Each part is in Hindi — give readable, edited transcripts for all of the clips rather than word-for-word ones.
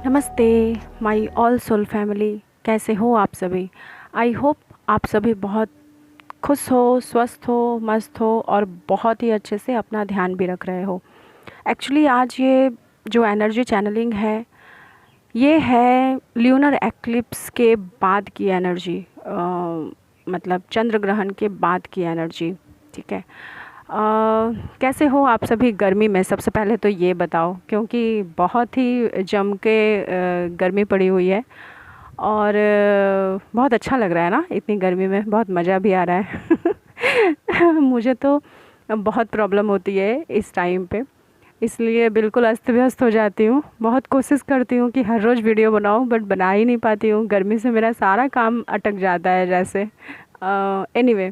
नमस्ते माय ऑल सोल फैमिली। कैसे हो आप सभी? आई होप आप सभी बहुत खुश हो, स्वस्थ हो, मस्त हो और बहुत ही अच्छे से अपना ध्यान भी रख रहे हो। एक्चुअली आज ये जो एनर्जी चैनलिंग है, ये है ल्यूनर एक्लिप्स के बाद की एनर्जी, मतलब चंद्र ग्रहण के बाद की एनर्जी। ठीक है। कैसे हो आप सभी गर्मी में? सबसे पहले तो ये बताओ, क्योंकि बहुत ही जम के गर्मी पड़ी हुई है और बहुत अच्छा लग रहा है ना, इतनी गर्मी में बहुत मज़ा भी आ रहा है। मुझे तो बहुत प्रॉब्लम होती है इस टाइम पे, इसलिए बिल्कुल अस्त व्यस्त हो जाती हूँ। बहुत कोशिश करती हूँ कि हर रोज़ वीडियो बनाऊँ, बट बना ही नहीं पाती हूँ। गर्मी से मेरा सारा काम अटक जाता है जैसे। एनीवे,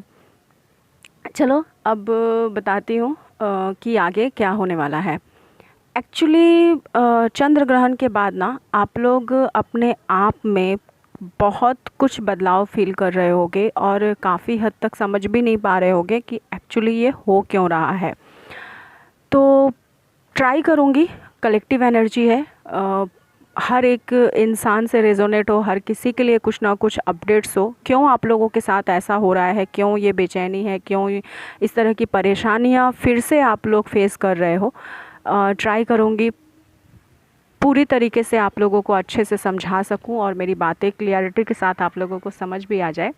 चलो अब बताती हूँ कि आगे क्या होने वाला है। एक्चुअली चंद्र ग्रहण के बाद ना आप लोग अपने आप में बहुत कुछ बदलाव फील कर रहे होगे और काफ़ी हद तक समझ भी नहीं पा रहे होगे कि एक्चुअली ये हो क्यों रहा है। तो ट्राई करूँगी, कलेक्टिव एनर्जी है, हर एक इंसान से रेजोनेट हो, हर किसी के लिए कुछ ना कुछ अपडेट्स हो, क्यों आप लोगों के साथ ऐसा हो रहा है, क्यों ये बेचैनी है, क्यों इस तरह की परेशानियाँ फिर से आप लोग फेस कर रहे हो। ट्राई करूँगी पूरी तरीके से आप लोगों को अच्छे से समझा सकूं और मेरी बातें क्लियरिटी के साथ आप लोगों को समझ भी आ जाए।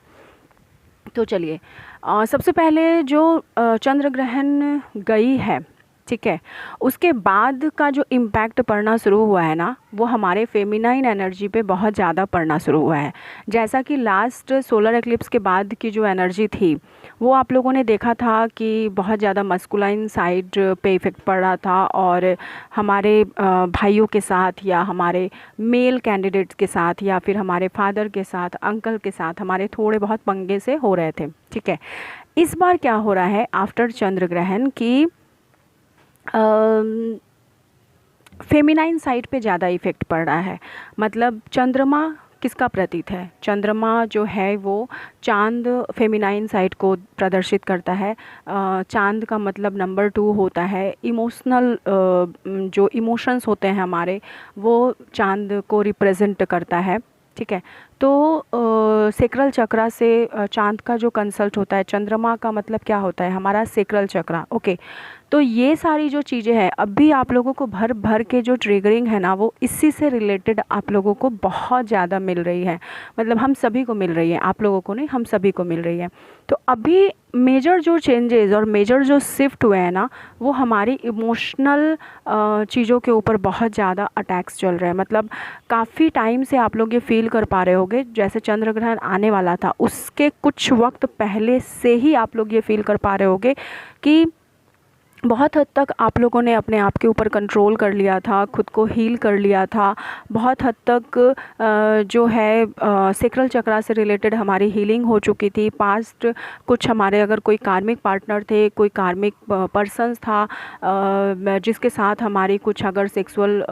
तो चलिए, सबसे पहले जो चंद्र ग्रहण गई है, ठीक है, उसके बाद का जो इम्पैक्ट पड़ना शुरू हुआ है ना, वो हमारे फेमिनाइन एनर्जी पे बहुत ज़्यादा पड़ना शुरू हुआ है। जैसा कि लास्ट सोलर एक्लिप्स के बाद की जो एनर्जी थी, वो आप लोगों ने देखा था कि बहुत ज़्यादा मस्कुलाइन साइड पे इफ़ेक्ट पड़ रहा था और हमारे भाइयों के साथ या हमारे मेल कैंडिडेट्स के साथ या फिर हमारे फादर के साथ, अंकल के साथ हमारे थोड़े बहुत पंगे से हो रहे थे। ठीक है। इस बार क्या हो रहा है आफ्टर चंद्र ग्रहण की, फेमिनाइन साइड पे ज़्यादा इफ़ेक्ट पड़ रहा है। मतलब चंद्रमा किसका प्रतीक है? चंद्रमा जो है वो चांद फेमिनाइन साइड को प्रदर्शित करता है। चांद का मतलब नंबर 2 होता है। इमोशनल जो इमोशंस होते हैं हमारे, वो चांद को रिप्रेजेंट करता है। ठीक है। तो सेक्रल चक्रा से चांद का जो कंसल्ट होता है, चंद्रमा का मतलब क्या होता है? हमारा सेक्रल चक्रा। ओके। तो ये सारी जो चीज़ें हैं, अभी आप लोगों को भर भर के जो ट्रिगरिंग है ना, वो इसी से रिलेटेड आप लोगों को बहुत ज़्यादा मिल रही है। मतलब हम सभी को मिल रही है, आप लोगों को नहीं, हम सभी को मिल रही है। तो अभी मेजर जो चेंजेस और मेजर जो शिफ्ट हुए हैं ना, वो हमारी इमोशनल चीज़ों के ऊपर बहुत ज़्यादा अटैक्स चल रहे हैं। मतलब काफ़ी टाइम से आप लोग ये फील कर पा रहे होगे, जैसे चंद्र ग्रहण आने वाला था उसके कुछ वक्त पहले से ही आप लोग ये फील कर पा रहे होगे कि बहुत हद तक आप लोगों ने अपने आप के ऊपर कंट्रोल कर लिया था, खुद को हील कर लिया था। बहुत हद तक जो है सेक्रल चक्रा से रिलेटेड हमारी हीलिंग हो चुकी थी। पास्ट कुछ हमारे अगर कोई कार्मिक पार्टनर थे, कोई कार्मिक पर्सन्स था जिसके साथ हमारी कुछ अगर सेक्सुअल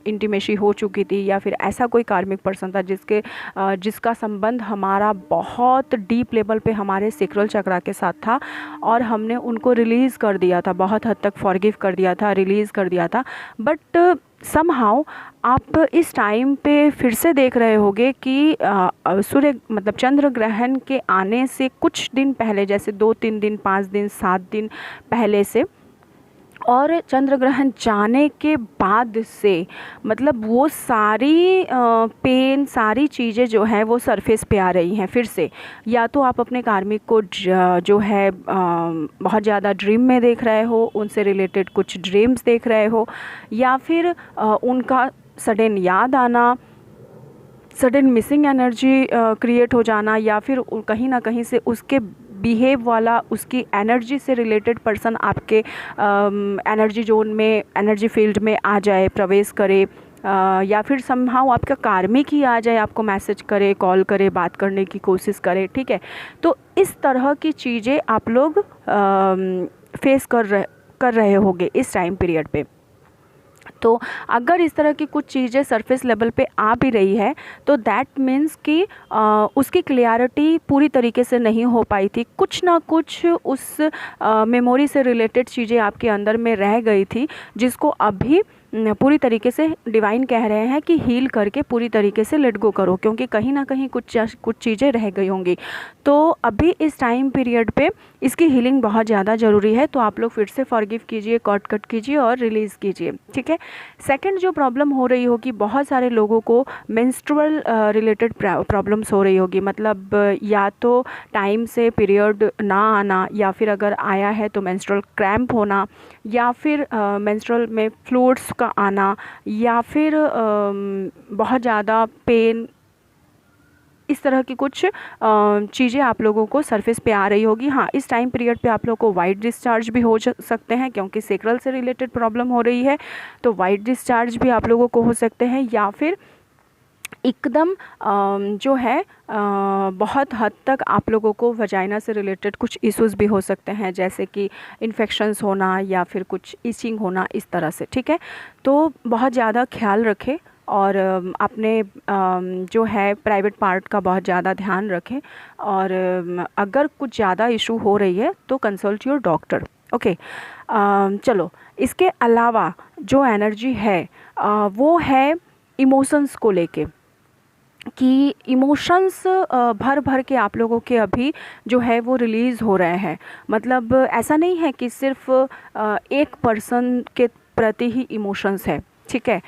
इंटीमेसी हो चुकी थी, या फिर ऐसा कोई कार्मिक पर्सन था जिसका संबंध हमारा बहुत डीप लेवल पे हमारे सेक्रल चक्रा के साथ था और हमने उनको रिलीज़ कर दिया था, बहुत हद तक फॉरगिव कर दिया था, रिलीज़ कर दिया था। बट समहाउ आप इस टाइम पे फिर से देख रहे होगे कि सूर्य मतलब चंद्र ग्रहण के आने से कुछ दिन पहले, जैसे 2-3 दिन, 5 दिन, 7 दिन पहले से, और चंद्र ग्रहण जाने के बाद से, मतलब वो सारी पेन, सारी चीज़ें जो हैं वो सरफेस पे आ रही हैं फिर से। या तो आप अपने कार्मिक को जो है बहुत ज़्यादा ड्रीम में देख रहे हो, उनसे रिलेटेड कुछ ड्रीम्स देख रहे हो, या फिर उनका सडन याद आना, सडन मिसिंग एनर्जी क्रिएट हो जाना, या फिर कहीं ना कहीं से उसके बिहेव वाला, उसकी एनर्जी से रिलेटेड पर्सन आपके एनर्जी जोन में, एनर्जी फील्ड में आ जाए, प्रवेश करे, या फिर समहाउ आपका कार्मिक ही आ जाए, आपको मैसेज करे, कॉल करे, बात करने की कोशिश करे। ठीक है। तो इस तरह की चीज़ें आप लोग फेस कर रहे होंगे इस टाइम पीरियड पे। तो अगर इस तरह की कुछ चीज़ें सरफेस लेवल पे आ भी रही है, तो दैट मीन्स कि उसकी क्लियरिटी पूरी तरीके से नहीं हो पाई थी। कुछ ना कुछ उस मेमोरी से रिलेटेड चीज़ें आपके अंदर में रह गई थी, जिसको अभी पूरी तरीके से डिवाइन कह रहे हैं कि हील करके पूरी तरीके से लेट गो करो, क्योंकि कहीं ना कहीं कुछ चीज़ें रह गई होंगी। तो अभी इस टाइम पीरियड पे इसकी हीलिंग बहुत ज़्यादा ज़रूरी है। तो आप लोग फिर से फॉरगिव कीजिए, कट कीजिए और रिलीज़ कीजिए, ठीक है। सेकंड जो प्रॉब्लम हो रही होगी, बहुत सारे लोगों को मेंस्ट्रुअल रिलेटेड प्रॉब्लम्स हो रही होगी, मतलब या तो टाइम से पीरियड ना आना, या फिर अगर आया है तो मेंस्ट्रुअल क्रैम्प होना, या फिर मेंस्ट्रुअल में फ्लूइड्स का आना, या फिर बहुत ज़्यादा पेन, इस तरह की कुछ चीज़ें आप लोगों को सरफेस पे आ रही होगी। हाँ, इस टाइम पीरियड पे आप लोगों को वाइट डिस्चार्ज भी हो सकते हैं, क्योंकि सेक्रल से रिलेटेड प्रॉब्लम हो रही है, तो वाइट डिस्चार्ज भी आप लोगों को हो सकते हैं। या फिर एकदम जो है बहुत हद तक आप लोगों को वजाइना से रिलेटेड कुछ इश्यूज़ भी हो सकते हैं, जैसे कि इन्फेक्शंस होना या फिर कुछ इचिंग होना, इस तरह से, ठीक है। तो बहुत ज़्यादा ख्याल रखें और अपने जो है प्राइवेट पार्ट का बहुत ज़्यादा ध्यान रखें, और अगर कुछ ज़्यादा इशू हो रही है तो कंसल्ट योर डॉक्टर, ओके। चलो, इसके अलावा जो एनर्जी है वो है इमोशंस को लेके, कि इमोशंस भर भर के आप लोगों के अभी जो है वो रिलीज़ हो रहे हैं। मतलब ऐसा नहीं है कि सिर्फ एक पर्सन के प्रति ही इमोशंस है, ठीक है।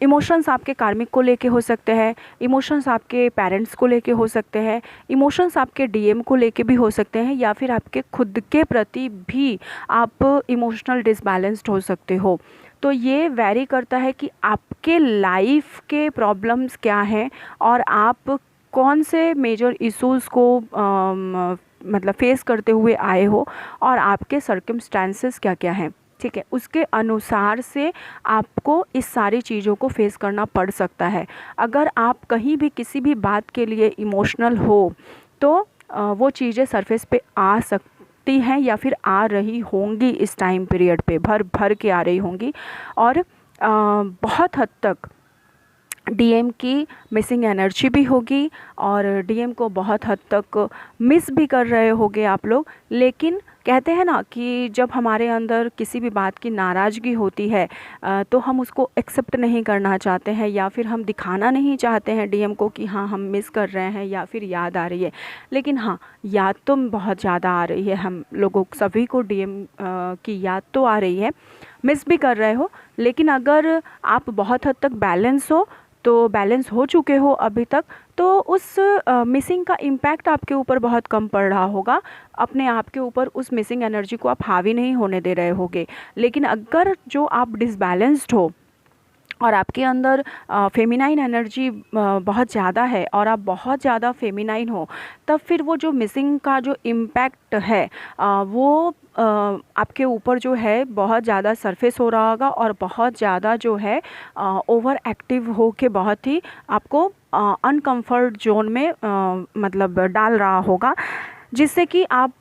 इमोशंस आपके कार्मिक को लेके हो सकते हैं, इमोशंस आपके पेरेंट्स को लेके हो सकते हैं, इमोशंस आपके डीएम को लेके भी हो सकते हैं, या फिर आपके खुद के प्रति भी आप इमोशनल डिसबैलेंस्ड हो सकते हो। तो ये वैरी करता है कि आपके लाइफ के प्रॉब्लम्स क्या हैं और आप कौन से मेजर इश्यूज़ को मतलब फेस करते हुए आए हो, और आपके सर्कमस्टांसेस क्या क्या हैं, ठीक है। उसके अनुसार से आपको इस सारी चीज़ों को फेस करना पड़ सकता है। अगर आप कहीं भी किसी भी बात के लिए इमोशनल हो तो वो चीज़ें सरफेस पे आ सकती हैं, या फिर आ रही होंगी, इस टाइम पीरियड पे भर भर के आ रही होंगी। और बहुत हद तक डीएम की मिसिंग एनर्जी भी होगी, और डीएम को बहुत हद तक मिस भी कर रहे होगे आप लोग। लेकिन कहते हैं ना कि जब हमारे अंदर किसी भी बात की नाराज़गी होती है तो हम उसको एक्सेप्ट नहीं करना चाहते हैं, या फिर हम दिखाना नहीं चाहते हैं डीएम को कि हाँ हम मिस कर रहे हैं, या फिर याद आ रही है। लेकिन हाँ, याद तो बहुत ज़्यादा आ रही है, हम लोगों सभी को डीएम की याद तो आ रही है, मिस भी कर रहे हो। लेकिन अगर आप बहुत हद तक बैलेंस हो, तो बैलेंस हो चुके हो अभी तक, तो उस मिसिंग का इम्पैक्ट आपके ऊपर बहुत कम पड़ रहा होगा। अपने आप के ऊपर उस मिसिंग एनर्जी को आप हावी नहीं होने दे रहे होगे। लेकिन अगर जो आप डिसबैलेंस्ड हो और आपके अंदर फेमिनाइन एनर्जी बहुत ज़्यादा है, और आप बहुत ज़्यादा फेमिनाइन हो, तब फिर वो जो मिसिंग का जो इम्पैक्ट है वो आपके ऊपर जो है बहुत ज़्यादा सरफेस हो रहा होगा, और बहुत ज़्यादा जो है ओवर एक्टिव हो के बहुत ही आपको अनकम्फर्ट जोन में मतलब डाल रहा होगा, जिससे कि आप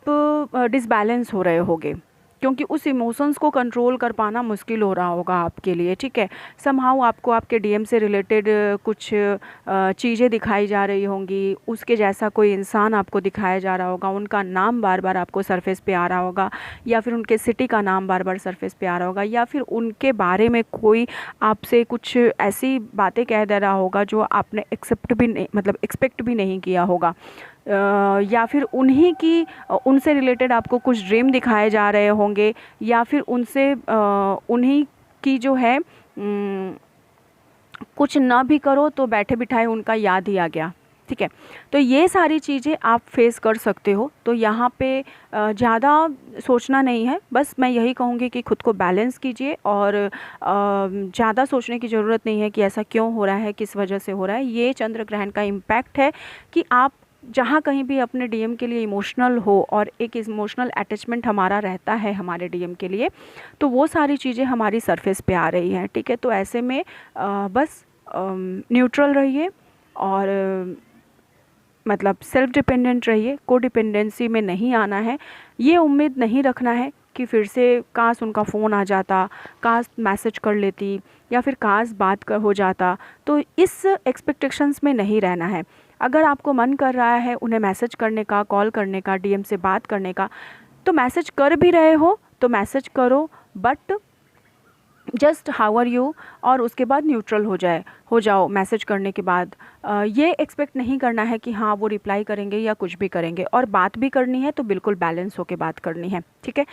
डिसबैलेंस हो रहे होगे, क्योंकि उस इमोशंस को कंट्रोल कर पाना मुश्किल हो रहा होगा आपके लिए, ठीक है। समहाउ आपको आपके डीएम से रिलेटेड कुछ चीज़ें दिखाई जा रही होंगी, उसके जैसा कोई इंसान आपको दिखाया जा रहा होगा, उनका नाम बार बार आपको सरफेस पे आ रहा होगा, या फिर उनके सिटी का नाम बार बार सरफेस पे आ रहा होगा, या फिर उनके बारे में कोई आपसे कुछ ऐसी बातें कह दे रहा होगा जो आपने एक्सेप्ट भी नहीं, मतलब एक्सपेक्ट भी नहीं किया होगा, या फिर उन्हीं की उनसे रिलेटेड आपको कुछ ड्रीम दिखाए जा रहे होंगे, या फिर उनसे उन्हीं की जो है कुछ ना भी करो तो बैठे बिठाए उनका याद ही आ गया, ठीक है। तो ये सारी चीज़ें आप फेस कर सकते हो। तो यहाँ पे ज़्यादा सोचना नहीं है, बस मैं यही कहूँगी कि खुद को बैलेंस कीजिए, और ज़्यादा सोचने की ज़रूरत नहीं है कि ऐसा क्यों हो रहा है, किस वजह से हो रहा है। ये चंद्र ग्रहण का इम्पैक्ट है कि आप जहाँ कहीं भी अपने डीएम के लिए इमोशनल हो, और एक इमोशनल अटैचमेंट हमारा रहता है हमारे डीएम के लिए, तो वो सारी चीज़ें हमारी सरफेस पे आ रही हैं, ठीक है। तो ऐसे में बस न्यूट्रल रहिए, और मतलब सेल्फ डिपेंडेंट रहिए, को डिपेंडेंसी में नहीं आना है। ये उम्मीद नहीं रखना है कि फिर से काश उनका फ़ोन आ जाता, काश मैसेज कर लेती, या फिर काश बात कर हो जाता। तो इस एक्सपेक्टेशंस में नहीं रहना है। अगर आपको मन कर रहा है उन्हें मैसेज करने का, कॉल करने का, डीएम से बात करने का, तो मैसेज कर भी रहे हो तो मैसेज करो, but just how are you, और उसके बाद न्यूट्रल हो जाओ मैसेज करने के बाद। ये एक्सपेक्ट नहीं करना है कि हाँ वो रिप्लाई करेंगे या कुछ भी करेंगे, और बात भी करनी है तो बिल्कुल बैलेंस होके बात करनी है, ठीक है।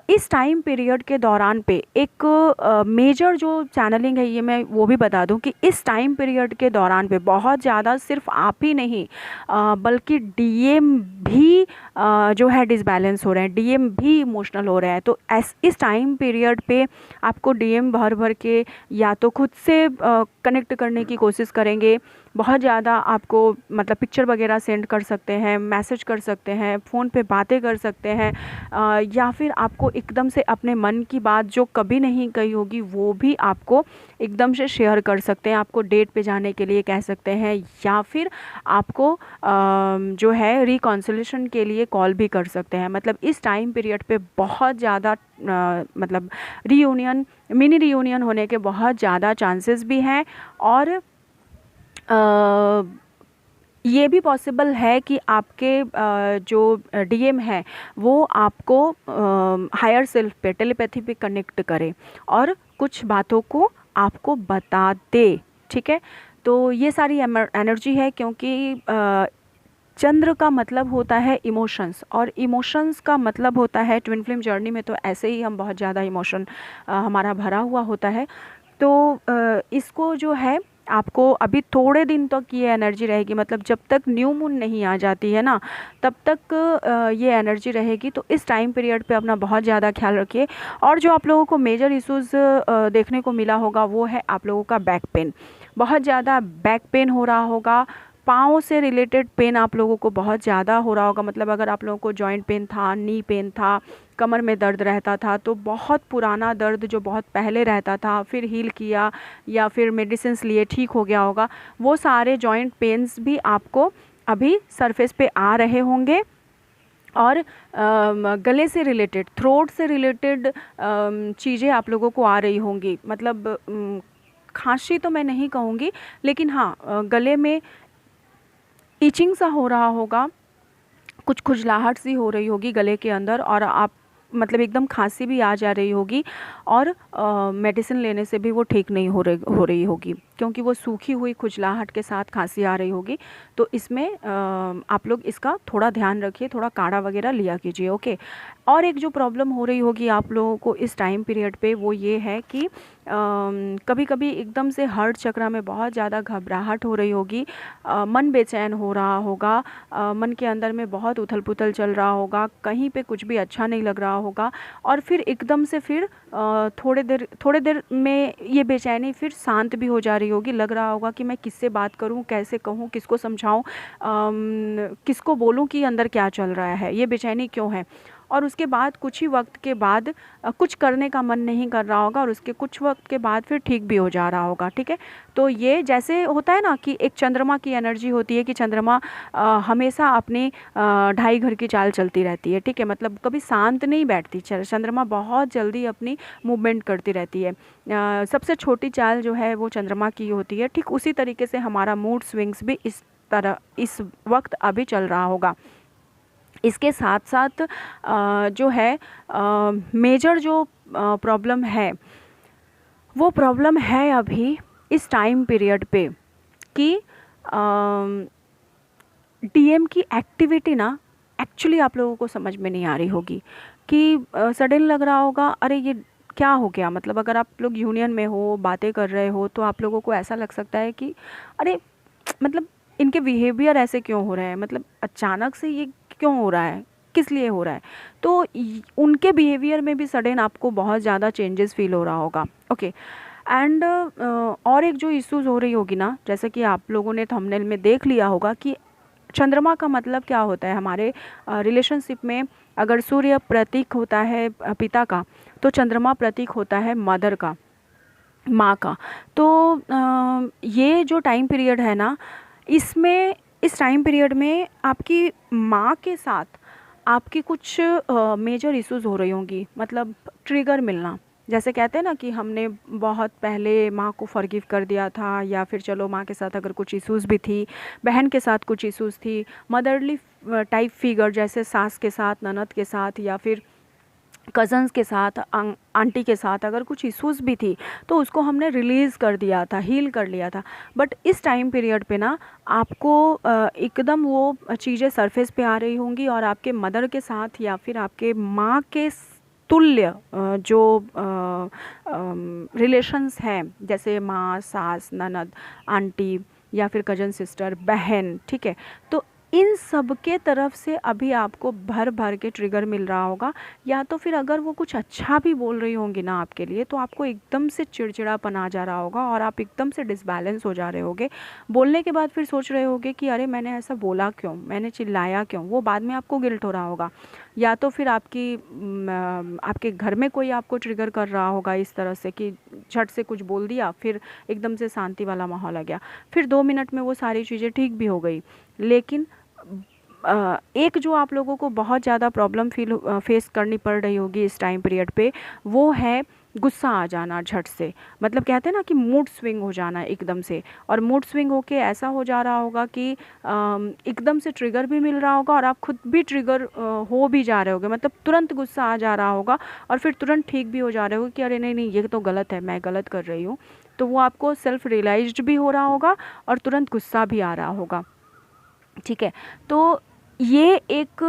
इस टाइम पीरियड के दौरान पे एक मेजर जो चैनलिंग है, ये मैं वो भी बता दूं कि इस टाइम पीरियड के दौरान पे बहुत ज़्यादा सिर्फ आप ही नहीं बल्कि डीएम भी जो है डिसबैलेंस हो रहे हैं, डीएम भी इमोशनल हो रहे हैं। तो इस टाइम पीरियड पे आपको डीएम भर भर के या तो खुद से कनेक्ट करने की कोशिश करेंगे, बहुत ज़्यादा आपको मतलब पिक्चर वगैरह सेंड कर सकते हैं, मैसेज कर सकते हैं, फ़ोन पे बातें कर सकते हैं, या फिर आपको एकदम से अपने मन की बात जो कभी नहीं कही होगी वो भी आपको एकदम से शेयर कर सकते हैं, आपको डेट पे जाने के लिए कह सकते हैं, या फिर आपको जो है रिकॉन्सिलेशन के लिए कॉल भी कर सकते हैं। मतलब इस टाइम पीरियड पे बहुत ज़्यादा मतलब मिनी रियूनियन होने के बहुत ज़्यादा चांसेस भी हैं, और ये भी पॉसिबल है कि आपके जो डीएम है वो आपको हायर सेल्फ पे टेलीपैथी पे कनेक्ट करे और कुछ बातों को आपको बता दे, ठीक है। तो ये सारी एनर्जी है, क्योंकि चंद्र का मतलब होता है इमोशंस, और इमोशंस का मतलब होता है ट्विन फ्लेम जर्नी में तो ऐसे ही हम बहुत ज़्यादा इमोशन हमारा भरा हुआ होता है। तो इसको जो है आपको अभी थोड़े दिन तक ये एनर्जी रहेगी, मतलब जब तक न्यू मून नहीं आ जाती है ना तब तक ये एनर्जी रहेगी। तो इस टाइम पीरियड पे अपना बहुत ज़्यादा ख्याल रखिए। और जो आप लोगों को मेजर इश्यूज़ देखने को मिला होगा वो है आप लोगों का बैक पेन, बहुत ज़्यादा बैक पेन हो रहा होगा, पाँव से रिलेटेड पेन आप लोगों को बहुत ज़्यादा हो रहा होगा। मतलब अगर आप लोगों को जॉइंट पेन था, नी पेन था, कमर में दर्द रहता था, तो बहुत पुराना दर्द जो बहुत पहले रहता था फिर हील किया या फिर मेडिसिन्स लिए ठीक हो गया होगा, वो सारे जॉइंट पेन्स भी आपको अभी सरफेस पे आ रहे होंगे। और गले से रिलेटेड, थ्रोट से रिलेटेड चीज़ें आप लोगों को आ रही होंगी। मतलब खांसी तो मैं नहीं कहूँगी, लेकिन हाँ गले में ईचिंग सा हो रहा होगा, कुछ खुजलाहट सी हो रही होगी गले के अंदर, और आप मतलब एकदम खांसी भी आ जा रही होगी, और मेडिसिन लेने से भी वो ठीक नहीं हो रही होगी, क्योंकि वो सूखी हुई खुजलाहट के साथ खांसी आ रही होगी। तो इसमें आप लोग इसका थोड़ा ध्यान रखिए, थोड़ा काढ़ा वगैरह लिया कीजिए, ओके। और एक जो प्रॉब्लम हो रही होगी आप लोगों को इस टाइम पीरियड पे वो ये है कि कभी कभी एकदम से हार्ट चक्र में बहुत ज़्यादा घबराहट हो रही होगी, मन बेचैन हो रहा होगा, मन के अंदर में बहुत उथल पुथल चल रहा होगा, कहीं पे कुछ भी अच्छा नहीं लग रहा होगा, और फिर एकदम से फिर थोड़े देर में ये बेचैनी फिर शांत भी हो जा रही होगी। लग रहा होगा कि मैं किससे बात करूं, कैसे कहूं, किसको समझाऊं, किसको बोलूं कि अंदर क्या चल रहा है, ये बेचैनी क्यों है। और उसके बाद कुछ ही वक्त के बाद कुछ करने का मन नहीं कर रहा होगा, और उसके कुछ वक्त के बाद फिर ठीक भी हो जा रहा होगा, ठीक है। तो ये जैसे होता है ना कि एक चंद्रमा की एनर्जी होती है कि चंद्रमा हमेशा अपनी ढाई घर की चाल चलती रहती है, ठीक है। मतलब कभी शांत नहीं बैठती, चंद्रमा बहुत जल्दी अपनी मूवमेंट करती रहती है। सबसे छोटी चाल जो है वो चंद्रमा की होती है। ठीक उसी तरीके से हमारा मूड स्विंग्स भी इस वक्त अभी चल रहा होगा। इसके साथ साथ जो है मेजर जो प्रॉब्लम है वो प्रॉब्लम है अभी इस टाइम पीरियड पे कि डीएम की एक्टिविटी ना एक्चुअली आप लोगों को समझ में नहीं आ रही होगी, कि सडन लग रहा होगा अरे ये क्या हो गया। मतलब अगर आप लोग यूनियन में हो, बातें कर रहे हो, तो आप लोगों को ऐसा लग सकता है कि अरे मतलब इनके बिहेवियर ऐसे क्यों हो रहे हैं, मतलब अचानक से ये क्यों हो रहा है, किस लिए हो रहा है। तो उनके बिहेवियर में भी सडन आपको बहुत ज़्यादा चेंजेस फील हो रहा होगा, ओके। एंड और एक जो इश्यूज हो रही होगी ना, जैसे कि आप लोगों ने थंबनेल में देख लिया होगा कि चंद्रमा का मतलब क्या होता है हमारे रिलेशनशिप में। अगर सूर्य प्रतीक होता है पिता का, तो चंद्रमा प्रतीक होता है मदर का, माँ का। तो ये जो टाइम पीरियड है ना, इसमें इस टाइम पीरियड में आपकी माँ के साथ आपकी कुछ मेजर इश्यूज हो रही होंगी, मतलब ट्रिगर मिलना। जैसे कहते हैं ना कि हमने बहुत पहले माँ को फॉरगिव कर दिया था, या फिर चलो माँ के साथ अगर कुछ इश्यूज़ भी थी, बहन के साथ कुछ इश्यूज़ थी, मदरली टाइप फिगर जैसे सास के साथ, ननद के साथ, या फिर कज़न्स के साथ, आंटी के साथ अगर कुछ इश्यूज़ भी थी तो उसको हमने रिलीज़ कर दिया था, हील कर लिया था। बट इस टाइम पीरियड पे ना आपको एकदम वो चीज़ें सरफेस पे आ रही होंगी और आपके मदर के साथ या फिर आपके माँ के तुल्य जो रिलेशंस हैं, जैसे माँ, सास, ननद, आंटी या फिर कजन सिस्टर, बहन, ठीक है, तो इन सब के तरफ से अभी आपको भर भर के ट्रिगर मिल रहा होगा। या तो फिर अगर वो कुछ अच्छा भी बोल रही होंगी ना आपके लिए, तो आपको एकदम से चिड़चिड़ापन आ जा रहा होगा और आप एकदम से डिसबैलेंस हो जा रहे होगे। बोलने के बाद फिर सोच रहे होगे कि अरे मैंने ऐसा बोला क्यों, मैंने चिल्लाया क्यों, वो बाद में आपको गिल्ट हो रहा होगा। या तो फिर आपके घर में कोई आपको ट्रिगर कर रहा होगा इस तरह से कि झट से कुछ बोल दिया, फिर एकदम से शांति वाला माहौल आ गया, फिर 2 मिनट में वो सारी चीज़ें ठीक भी हो गई। लेकिन एक जो आप लोगों को बहुत ज़्यादा प्रॉब्लम फेस करनी पड़ रही होगी इस टाइम पीरियड पे, वो है गुस्सा आ जाना झट से। मतलब कहते हैं ना कि मूड स्विंग हो जाना एकदम से, और मूड स्विंग होके ऐसा हो जा रहा होगा कि एकदम से ट्रिगर भी मिल रहा होगा और आप खुद भी ट्रिगर हो भी जा रहे होगे। मतलब तुरंत गुस्सा आ जा रहा होगा और फिर तुरंत ठीक भी हो जा रहे होगे कि अरे नहीं नहीं, ये तो गलत है, मैं गलत कर रही हूँ। तो वो आपको सेल्फ रियलाइज्ड भी हो रहा होगा और तुरंत गुस्सा भी आ रहा होगा, ठीक है। तो ये एक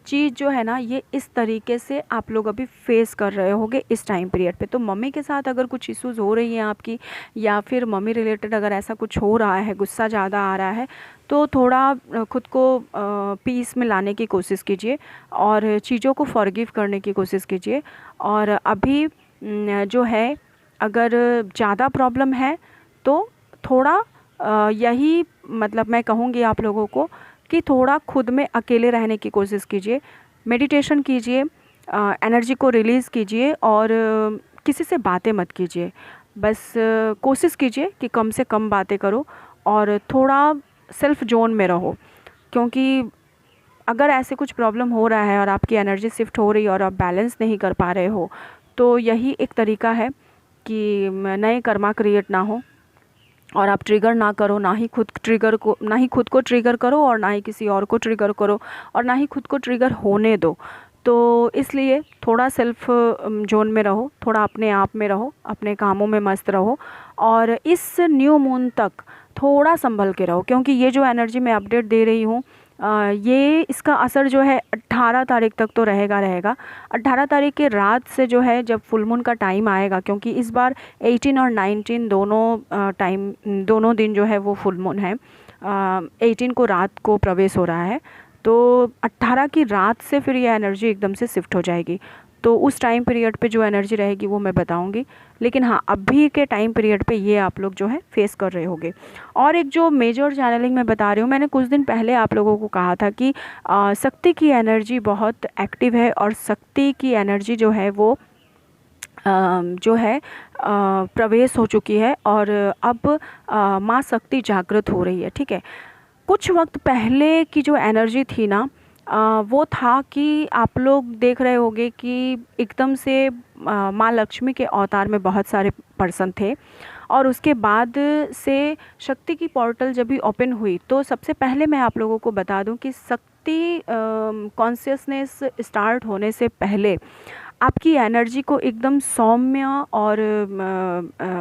चीज़ जो है ना, ये इस तरीके से आप लोग अभी फेस कर रहे होगे इस टाइम पीरियड पे। तो मम्मी के साथ अगर कुछ इश्यूज़ हो रही हैं आपकी, या फिर मम्मी रिलेटेड अगर ऐसा कुछ हो रहा है, गुस्सा ज़्यादा आ रहा है, तो थोड़ा खुद को पीस में लाने की कोशिश कीजिए और चीज़ों को फॉरगिव करने की कोशिश कीजिए। और अभी जो है, अगर ज़्यादा प्रॉब्लम है तो थोड़ा यही मतलब मैं कहूँगी आप लोगों को कि थोड़ा खुद में अकेले रहने की कोशिश कीजिए, मेडिटेशन कीजिए, एनर्जी को रिलीज़ कीजिए और किसी से बातें मत कीजिए। बस कोशिश कीजिए कि कम से कम बातें करो और थोड़ा सेल्फ जोन में रहो। क्योंकि अगर ऐसे कुछ प्रॉब्लम हो रहा है और आपकी एनर्जी शिफ्ट हो रही है और आप बैलेंस नहीं कर पा रहे हो, तो यही एक तरीका है कि नए कर्मा क्रिएट ना हो और आप ट्रिगर ना करो, ना ही खुद को ट्रिगर करो और ना ही किसी और को ट्रिगर करो और ना ही खुद को ट्रिगर होने दो। तो इसलिए थोड़ा सेल्फ जोन में रहो, थोड़ा अपने आप में रहो, अपने कामों में मस्त रहो और इस न्यू मून तक थोड़ा संभल के रहो। क्योंकि ये जो एनर्जी मैं अपडेट दे रही हूँ, ये इसका असर जो है 18 तारीख तक तो रहेगा। 18 तारीख के रात से जो है, जब फुल मून का टाइम आएगा, क्योंकि इस बार 18 और 19 दोनों दिन जो है वो फुल मून है। 18 को रात को प्रवेश हो रहा है, तो 18 की रात से फिर ये एनर्जी एकदम से शिफ्ट हो जाएगी। तो उस टाइम पीरियड पे जो एनर्जी रहेगी वो मैं बताऊंगी। लेकिन हाँ, अभी के टाइम पीरियड पे ये आप लोग जो है फेस कर रहे होगे। और एक जो मेजर चैनलिंग मैं बता रही हूँ, मैंने कुछ दिन पहले आप लोगों को कहा था कि शक्ति की एनर्जी बहुत एक्टिव है और शक्ति की एनर्जी जो है वो जो है प्रवेश हो चुकी है और अब माँ शक्ति जागृत हो रही है, ठीक है। कुछ वक्त पहले की जो एनर्जी थी ना, वो था कि आप लोग देख रहे होंगे कि एकदम से माँ लक्ष्मी के अवतार में बहुत सारे पर्सन थे और उसके बाद से शक्ति की पोर्टल जब भी ओपन हुई, तो सबसे पहले मैं आप लोगों को बता दूं कि शक्ति कॉन्शियसनेस स्टार्ट होने से पहले आपकी एनर्जी को एकदम सौम्य और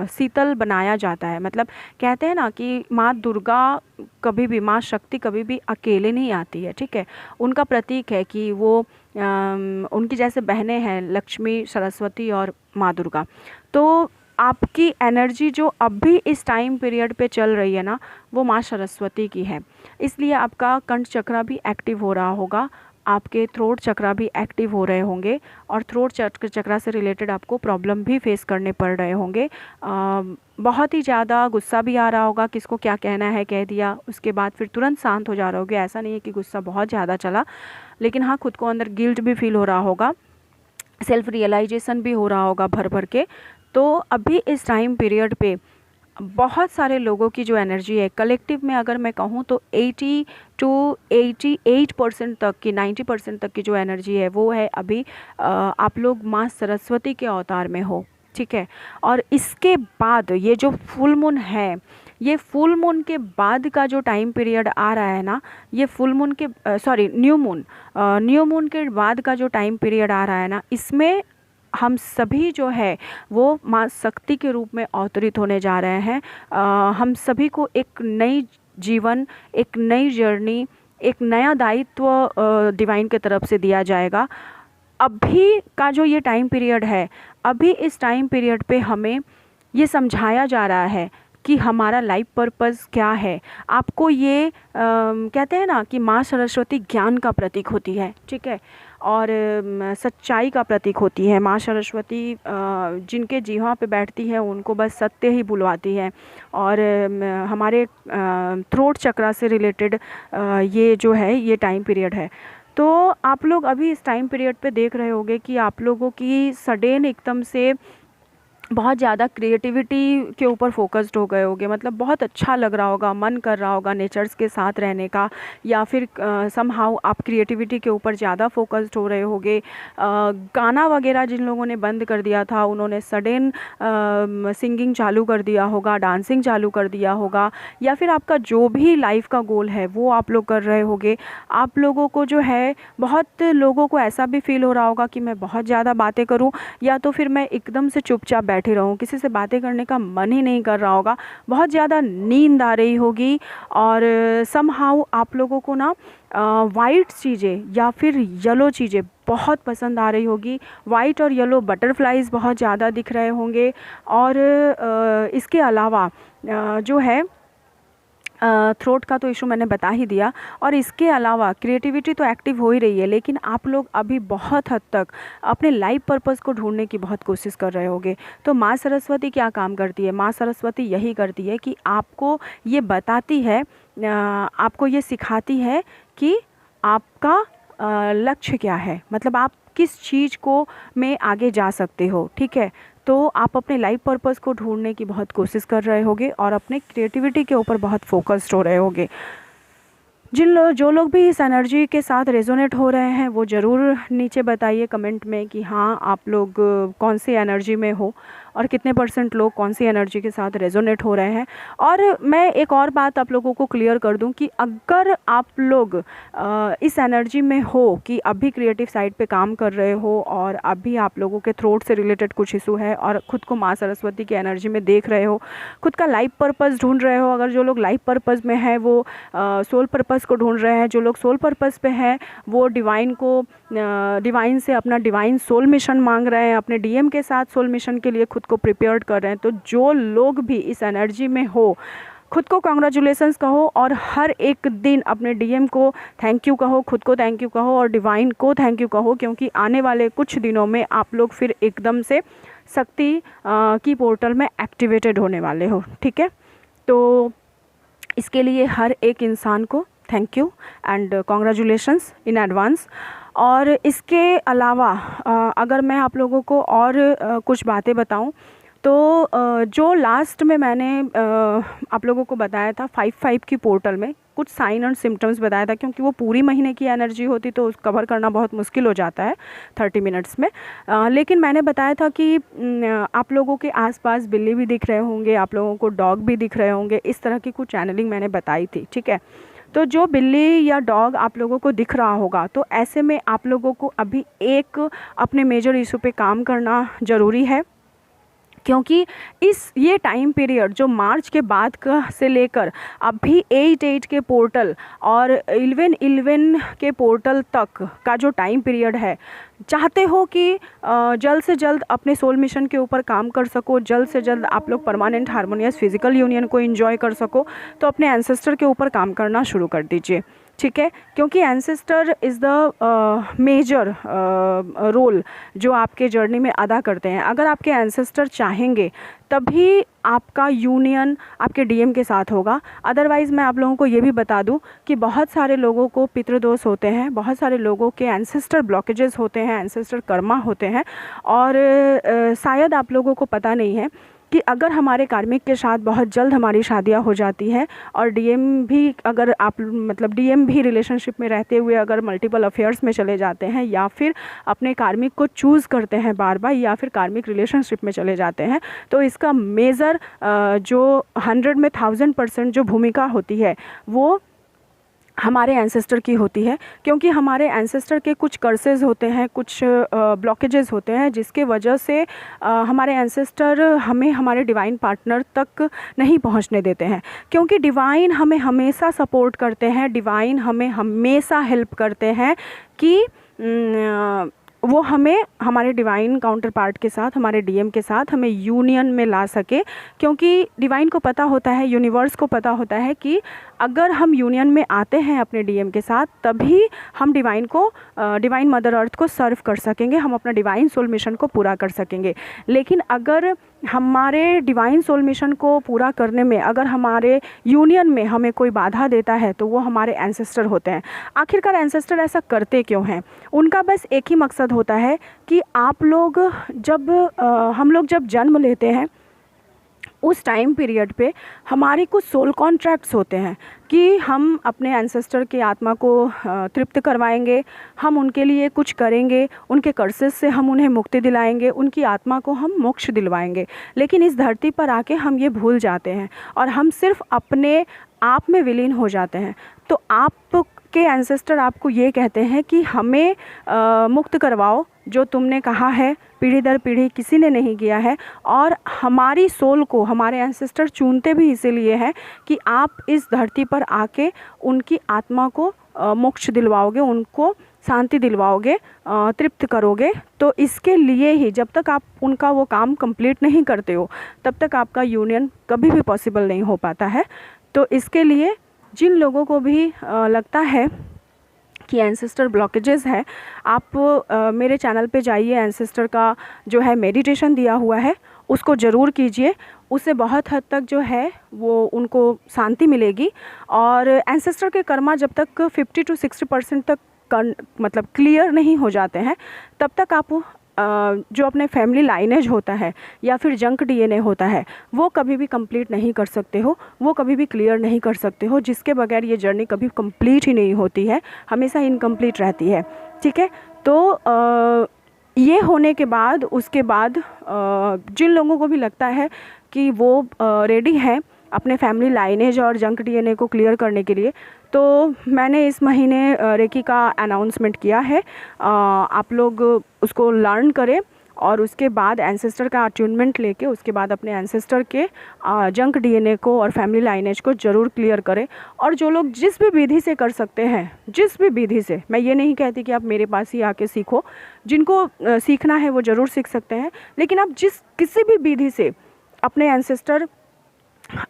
शीतल बनाया जाता है। मतलब कहते हैं ना कि माँ दुर्गा कभी भी, माँ शक्ति कभी भी अकेले नहीं आती है, ठीक है। उनका प्रतीक है कि वो उनकी जैसे बहनें हैं लक्ष्मी, सरस्वती और माँ दुर्गा। तो आपकी एनर्जी जो अभी इस टाइम पीरियड पे चल रही है ना, वो माँ सरस्वती की है। इसलिए आपका कंठ चक्र भी एक्टिव हो रहा होगा, आपके थ्रोट चक्रा भी एक्टिव हो रहे होंगे और थ्रोट चक्रा से रिलेटेड आपको प्रॉब्लम भी फेस करने पड़ रहे होंगे। बहुत ही ज़्यादा गुस्सा भी आ रहा होगा, किसको क्या कहना है कह दिया, उसके बाद फिर तुरंत शांत हो जा रहे होगे। ऐसा नहीं है कि गुस्सा बहुत ज़्यादा चला, लेकिन हाँ, खुद को अंदर गिल्ट भी फील हो रहा होगा, सेल्फ रियलाइजेशन भी हो रहा होगा भर भर के। तो अभी इस टाइम पीरियड पे बहुत सारे लोगों की जो एनर्जी है कलेक्टिव में, अगर मैं कहूँ तो 80 to 88% तक की, 90% तक की जो एनर्जी है वो है अभी आप लोग माँ सरस्वती के अवतार में हो, ठीक है। और इसके बाद ये जो फुल मून है, ये फुल मून के बाद का जो टाइम पीरियड आ रहा है ना, ये फुल मून के न्यू मून के बाद का जो टाइम पीरियड आ रहा है ना, इसमें हम सभी जो है वो माँ शक्ति के रूप में अवतरित होने जा रहे हैं। हम सभी को एक नई जीवन, एक नई जर्नी, एक नया दायित्व डिवाइन के तरफ से दिया जाएगा। अभी का जो ये टाइम पीरियड है, अभी इस टाइम पीरियड पे हमें ये समझाया जा रहा है कि हमारा लाइफ पर्पस क्या है। आपको ये कहते हैं ना कि माँ सरस्वती ज्ञान का प्रतीक होती है, ठीक है, और सच्चाई का प्रतीक होती है। माँ सरस्वती जिनके जीवा पे बैठती है उनको बस सत्य ही बुलवाती है। और हमारे थ्रोट चक्रा से रिलेटेड ये जो है ये टाइम पीरियड है। तो आप लोग अभी इस टाइम पीरियड पे देख रहे होंगे कि आप लोगों की सडन एकदम से बहुत ज़्यादा क्रिएटिविटी के ऊपर फोकस्ड हो गए होगे। मतलब बहुत अच्छा लग रहा होगा, मन कर रहा होगा नेचर्स के साथ रहने का, या फिर समहाउ आप क्रिएटिविटी के ऊपर ज़्यादा फोकस्ड हो रहे होगे। गाना वगैरह जिन लोगों ने बंद कर दिया था उन्होंने सडन सिंगिंग चालू कर दिया होगा, डांसिंग चालू कर दिया होगा, या फिर आपका जो भी लाइफ का गोल है वो आप लोग कर रहे होगे। आप लोगों को जो है, बहुत लोगों को ऐसा भी फील हो रहा होगा कि मैं बहुत ज़्यादा बातें करूं, या तो फिर मैं एकदम से चुपचाप बैठे रहूं, किसी से बातें करने का मन ही नहीं कर रहा होगा, बहुत ज़्यादा नींद आ रही होगी। और समहाउ आप लोगों को ना वाइट चीज़ें या फिर येलो चीज़ें बहुत पसंद आ रही होगी। वाइट और येलो बटरफ्लाइज बहुत ज़्यादा दिख रहे होंगे। और इसके अलावा जो है थ्रोट का तो इशू मैंने बता ही दिया। और इसके अलावा क्रिएटिविटी तो एक्टिव हो ही रही है, लेकिन आप लोग अभी बहुत हद तक अपने लाइफ पर्पस को ढूंढने की बहुत कोशिश कर रहे होगे। तो माँ सरस्वती क्या काम करती है? माँ सरस्वती यही करती है कि आपको ये बताती है, आपको ये सिखाती है कि आपका लक्ष्य क्या है, मतलब आप किस चीज़ को में आगे जा सकते हो, ठीक है। तो आप अपने लाइफ पर्पस को ढूंढने की बहुत कोशिश कर रहे होगे और अपने क्रिएटिविटी के ऊपर बहुत फोकस्ड हो रहे होगे। जो लोग भी इस एनर्जी के साथ रेजोनेट हो रहे हैं वो ज़रूर नीचे बताइए कमेंट में कि हाँ आप लोग कौन सी एनर्जी में हो और कितने % लोग कौन सी एनर्जी के साथ रेजोनेट हो रहे हैं। और मैं एक और बात आप लोगों को क्लियर कर दूं कि अगर आप लोग इस एनर्जी में हो कि अभी क्रिएटिव साइड पे काम कर रहे हो और अभी आप लोगों के थ्रोट से रिलेटेड कुछ इशू है और ख़ुद को माँ सरस्वती की एनर्जी में देख रहे हो, खुद का लाइफ पर्पस ढूंढ रहे हो, अगर जो लोग लाइफ पर्पस में है वो सोल पर्पस को ढूंढ रहे हैं, जो लोग सोल पर्पस पे हैं वो डिवाइन से अपना डिवाइन सोल मिशन मांग रहे हैं, अपने डीएम के साथ सोल मिशन के लिए खुद को प्रिपेयर्ड कर रहे हैं। तो जो लोग भी इस एनर्जी में हो, खुद को कांग्रेचुलेशंस कहो और हर एक दिन अपने डीएम को थैंक यू कहो, खुद को थैंक यू कहो और डिवाइन को थैंक यू कहो, क्योंकि आने वाले कुछ दिनों में आप लोग फिर एकदम से शक्ति की पोर्टल में एक्टिवेटेड होने वाले हो, ठीक है। तो इसके लिए हर एक इंसान को thank you and congratulations in advance. और इसके अलावा अगर मैं आप लोगों को और कुछ बातें बताऊं तो जो लास्ट में मैंने आप लोगों को बताया था 5-5 की पोर्टल में कुछ साइन एंड सिम्टम्स बताया था, क्योंकि वो पूरी महीने की एनर्जी होती तो उस कवर करना बहुत मुश्किल हो जाता है 30 मिनट्स में। लेकिन मैंने बताया था कि आप लोगों के आसपास बिल्ली भी दिख रहे होंगे, आप लोगों को डॉग भी दिख रहे होंगे, इस तरह की कुछ चैनलिंग मैंने बताई थी, ठीक है। तो जो बिल्ली या डॉग आप लोगों को दिख रहा होगा, तो ऐसे में आप लोगों को अभी एक अपने मेजर इशू पे काम करना ज़रूरी है, क्योंकि ये टाइम पीरियड जो मार्च के बाद का से लेकर अभी 8-8 के पोर्टल और 11-11 के पोर्टल तक का जो टाइम पीरियड है, चाहते हो कि जल्द से जल्द अपने सोल मिशन के ऊपर काम कर सको, जल्द से जल्द आप लोग परमानेंट हार्मोनियस फिजिकल यूनियन को एंजॉय कर सको, तो अपने एंसेस्टर के ऊपर काम करना शुरू कर दीजिए, ठीक है। क्योंकि ancestor is the major role जो आपके जर्नी में अदा करते हैं। अगर आपके एंसेस्टर चाहेंगे तभी आपका यूनियन आपके डीएम के साथ होगा। अदरवाइज़ मैं आप लोगों को ये भी बता दूं कि बहुत सारे लोगों को पितृदोष होते हैं, बहुत सारे लोगों के एंसेस्टर ब्लॉकेजेस होते हैं, एंसेस्टर कर्मा होते हैं। और शायद आप लोगों को पता नहीं है कि अगर हमारे कार्मिक के साथ बहुत जल्द हमारी शादियां हो जाती हैं और डीएम भी अगर आप मतलब डीएम भी रिलेशनशिप में रहते हुए अगर मल्टीपल अफेयर्स में चले जाते हैं या फिर अपने कार्मिक को चूज़ करते हैं बार बार या फिर कार्मिक रिलेशनशिप में चले जाते हैं, तो इसका मेजर जो 100 में 1000% जो भूमिका होती है वो हमारे एंसेस्टर की होती है, क्योंकि हमारे एंसेस्टर के कुछ कर्सेस होते हैं, कुछ ब्लॉकेजेस होते हैं, जिसके वजह से हमारे एंसेस्टर हमें हमारे डिवाइन पार्टनर तक नहीं पहुंचने देते हैं। क्योंकि डिवाइन हमें हमेशा सपोर्ट करते हैं, डिवाइन हमें हमेशा हेल्प करते हैं कि वो हमें हमारे डिवाइन काउंटर पार्ट के साथ, हमारे डीएम के साथ हमें यूनियन में ला सके। क्योंकि डिवाइन को पता होता है, यूनिवर्स को पता होता है कि अगर हम यूनियन में आते हैं अपने डीएम के साथ, तभी हम डिवाइन मदर अर्थ को सर्व कर सकेंगे, हम अपना डिवाइन सोल मिशन को पूरा कर सकेंगे। लेकिन अगर हमारे डिवाइन सोल मिशन को पूरा करने में अगर हमारे यूनियन में हमें कोई बाधा देता है, तो वो हमारे एंसेस्टर होते हैं। आखिरकार एंसेस्टर ऐसा करते क्यों हैं? उनका बस एक ही मकसद होता है कि आप लोग हम लोग जब जन्म लेते हैं, उस टाइम पीरियड पे हमारे कुछ सोल कॉन्ट्रैक्ट्स होते हैं कि हम अपने एंसेस्टर की आत्मा को तृप्त करवाएंगे, हम उनके लिए कुछ करेंगे, उनके कर्सेस से हम उन्हें मुक्ति दिलाएंगे, उनकी आत्मा को हम मोक्ष दिलवाएंगे। लेकिन इस धरती पर आके हम ये भूल जाते हैं और हम सिर्फ अपने आप में विलीन हो जाते हैं। तो आपके एंसेस्टर आपको ये कहते हैं कि हमें मुक्त करवाओ, जो तुमने कहा है पीढ़ी दर पीढ़ी किसी ने नहीं किया है। और हमारी सोल को हमारे एंसेस्टर चुनते भी इसीलिए हैं कि आप इस धरती पर आके उनकी आत्मा को मोक्ष दिलवाओगे, उनको शांति दिलवाओगे, तृप्त करोगे। तो इसके लिए ही जब तक आप उनका वो काम कंप्लीट नहीं करते हो, तब तक आपका यूनियन कभी भी पॉसिबल नहीं हो पाता है। तो इसके लिए जिन लोगों को भी लगता है कि एंसेस्टर ब्लॉकेजेस है, आप मेरे चैनल पे जाइए, एंसेस्टर का जो है मेडिटेशन दिया हुआ है उसको ज़रूर कीजिए। उससे बहुत हद तक जो है वो उनको शांति मिलेगी। और एंसेस्टर के कर्मा जब तक 50 to 60% तक मतलब क्लियर नहीं हो जाते हैं, तब तक आप जो अपने फैमिली लाइनेज होता है या फिर जंक डीएनए होता है, वो कभी भी कंप्लीट नहीं कर सकते हो, वो कभी भी क्लियर नहीं कर सकते हो, जिसके बगैर ये जर्नी कभी कंप्लीट ही नहीं होती है, हमेशा इनकम्प्लीट रहती है। ठीक है, तो ये होने के बाद उसके बाद जिन लोगों को भी लगता है कि वो रेडी हैं अपने फैमिली लाइनेज और जंक डीएनए को क्लियर करने के लिए, तो मैंने इस महीने रेकी का अनाउंसमेंट किया है। आप लोग उसको लर्न करें और उसके बाद एंसेस्टर का अट्यूनमेंट लेके उसके बाद अपने एंसेस्टर के जंक डीएनए को और फैमिली लाइनेज को ज़रूर क्लियर करें। और जो लोग जिस भी विधि से कर सकते हैं, जिस भी विधि से, मैं ये नहीं कहती कि आप मेरे पास ही आके सीखो, जिनको सीखना है वो ज़रूर सीख सकते हैं, लेकिन आप किसी भी विधि से अपने एंसेस्टर,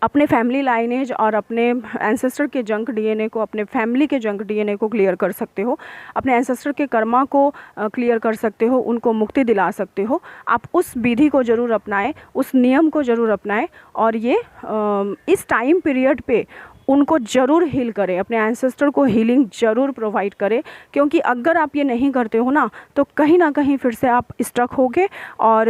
अपने फैमिली लाइनेज और अपने एंसेस्टर के जंक डीएनए को, अपने फैमिली के जंक डीएनए को क्लियर कर सकते हो, अपने एंसेस्टर के कर्मा को क्लियर कर सकते हो, उनको मुक्ति दिला सकते हो। आप उस विधि को ज़रूर अपनाएं, उस नियम को ज़रूर अपनाएं और ये इस टाइम पीरियड पे उनको ज़रूर हील करें, अपने एंसेस्टर को हीलिंग ज़रूर प्रोवाइड करें। क्योंकि अगर आप ये नहीं करते हो ना, तो कहीं ना कहीं फिर से आप स्टक होगे और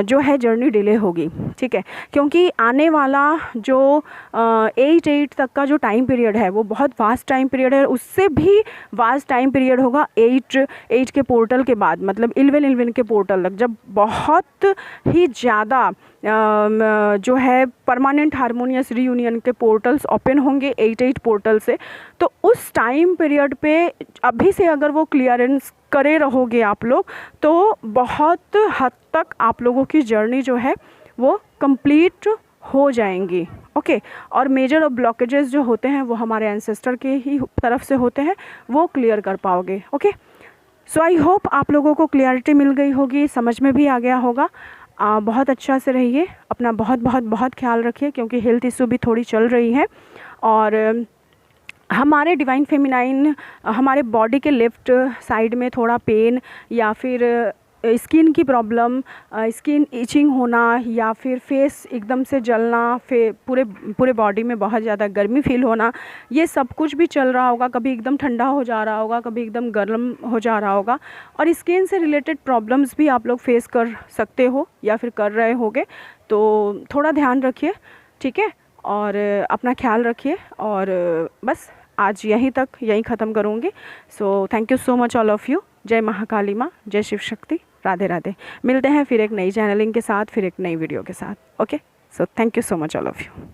जो है जर्नी डिले होगी। ठीक है, क्योंकि आने वाला जो 8 तक का जो टाइम पीरियड है वो बहुत वास्ट टाइम पीरियड है, उससे भी वास्ट टाइम पीरियड होगा 8 के पोर्टल के बाद, मतलब 11 के पोर्टल तक, जब बहुत ही ज़्यादा जो है परमानेंट हारमोनियस रीयूनियन के पोर्टल्स ओपन होंगे 8 पोर्टल से। तो उस टाइम पीरियड पे अभी से अगर वो क्लियरेंस करे रहोगे आप लोग, तो बहुत हद तक आप लोगों की जर्नी जो है वो कंप्लीट हो जाएंगी। ओके, और मेजर ब्लॉकेजेस जो होते हैं वो हमारे एंसेस्टर के ही तरफ से होते हैं, वो क्लियर कर पाओगे। ओके, सो आई होप आप लोगों को क्लियरिटी मिल गई होगी, समझ में भी आ गया होगा। बहुत अच्छा से रहिए, अपना बहुत बहुत बहुत ख्याल रखिए, क्योंकि हेल्थ इशू भी थोड़ी चल रही है। और हमारे डिवाइन फेमिनाइन, हमारे बॉडी के लेफ़्ट साइड में थोड़ा पेन या फिर स्किन की प्रॉब्लम, स्किन इचिंग होना या फिर फेस एकदम से जलना, पूरे बॉडी में बहुत ज़्यादा गर्मी फील होना, ये सब कुछ भी चल रहा होगा। कभी एकदम ठंडा हो जा रहा होगा, कभी एकदम गर्म हो जा रहा होगा। और स्किन से रिलेटेड प्रॉब्लम्स भी आप लोग फेस कर सकते हो या फिर कर रहे होगे, तो थोड़ा ध्यान रखिए। ठीक है, और अपना ख्याल रखिए। और बस आज यहीं ख़त्म करूँगी। So thank you so much all of you. जय महाकाली माँ, जय शिव शक्ति, राधे राधे। मिलते हैं फिर एक नई चैनलिंग के साथ, फिर एक नई वीडियो के साथ। Okay, so thank you so much all of you.